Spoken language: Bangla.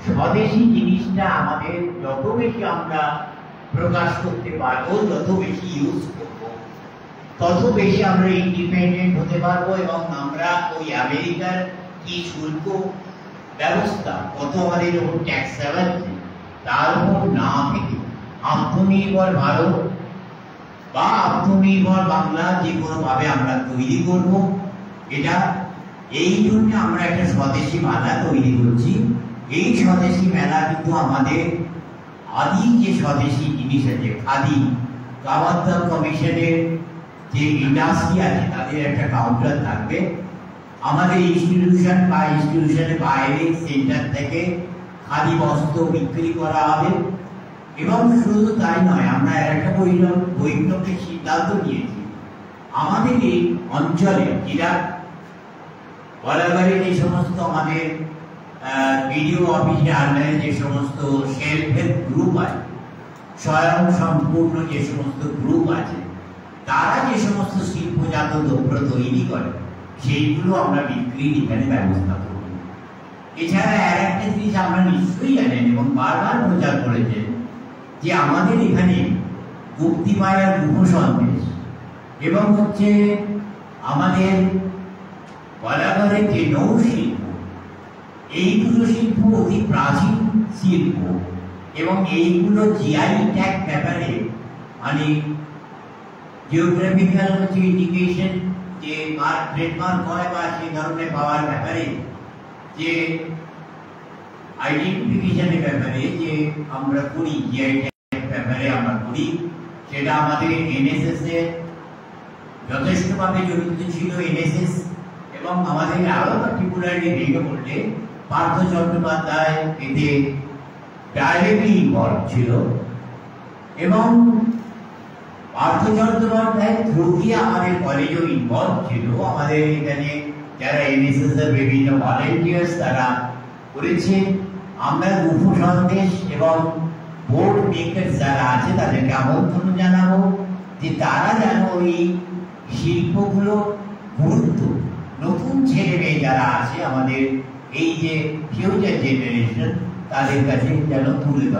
স্বদেশী জিনিসটা আমাদের যত বেশি আমরা প্রকাশ করতে পারবো, যত বেশি ইউজ করবো, তত বেশি আমরা ইন্ডিপেন্ডেন্ট হতে পারবো এবং আমরা ওই আমেরিকার কি শুল্ক ব্যবস্থা, কত আমাদের ওপর ট্যাক্স চালাচ্ছে, তার উপর না থেকে আত্মনির্ভর ভারত বা আত্মনির্ভর বাংলা যে কোনোভাবে আমরা তৈরি করব। এটা এই জন্য আমরা একটা স্বদেশী মেলা তৈরি করছি। এই স্বদেশী মেলা কিন্তু আমাদের আদি যে স্বদেশী জিনিস আছে, খাদি কাবাদ্দা কমিশনের যে ইন্ডাস্ট্রি আছে তাদের একটা কাউন্টার থাকবে। আমাদের ইনস্টিটিউশন বা ইনস্টিটিউশনের বাইরে সেন্টার থেকে খাদি বস্ত্র বিক্রি করা হবে। এবং শুধু তাই নয়, আমরা একটা বৈঠকের সিদ্ধান্ত নিয়েছি আমাদের এই অঞ্চলে যেটা বরাবরের যে সমস্ত আমাদের বিডিও অফিসের আন্ডারে যে সমস্ত সেলফ হেল্প গ্রুপ আছে, স্বয়ং সম্পূর্ণ যে সমস্ত গ্রুপ আছে, তারা যে সমস্ত শিল্পজাত দ্রব্য তৈরি করে সেইগুলো আমরা বিক্রির এখানে ব্যবস্থা করব। এছাড়া আর একটা জিনিস আমরা নিশ্চয়ই জানেন এবং বারবার প্রচার করেছেন যে আমাদের এখানে মুক্তিমায়ার গুহ সন্দেশ এবং হচ্ছে আমাদের বরাবরের যে নৌশিল্প, এই দুটো শিল্প অতি প্রাচীন শিল্প এবং এইগুলো জিআই ট্যাগ ব্যাপারে মানে জিওগ্রাফিক্যাল হচ্ছে ইন্ডিকেশন যে ট্রেডমার্ক হয় বা সেই ধরনের পাওয়ার ব্যাপারে যে আইডেন্টিফিকেশনের ব্যাপারে যে আমরা করি, জিআই ট্যাগ ব্যাপারে আমরা করি, সেটা আমাদের এনএসএস এর যথেষ্টভাবে জড়িত ছিল এনএসএস এবং আমাদের আরো পার্টিকুলারলি ভেঙে পড়লে পার্থ চট্টোপাধ্যায় এতে ডাইরেক্টলি ইনভলভ ছিল এবং পার্থ চট্টোপাধ্যায় থ্রু দিয়ে আমাদের কলেজও ইনভলভ ছিল। আমাদের এখানে যারা এনএসএস এর বিভিন্ন ভলেন্টিয়ার্স তারা করেছে। আমরা গুহ সন্দেশ এবং বোর্ড মেকার যারা আছে তাদেরকে আমন্ত্রণ জানাবো যে তারা যেন ওই শিল্পগুলো গুরুত্ব নতুন ছেলে মেয়ে যারা আছে আমাদের এই যে ফিউচার জেনারেশন তাদের কাছে যেন তুলে ধরে।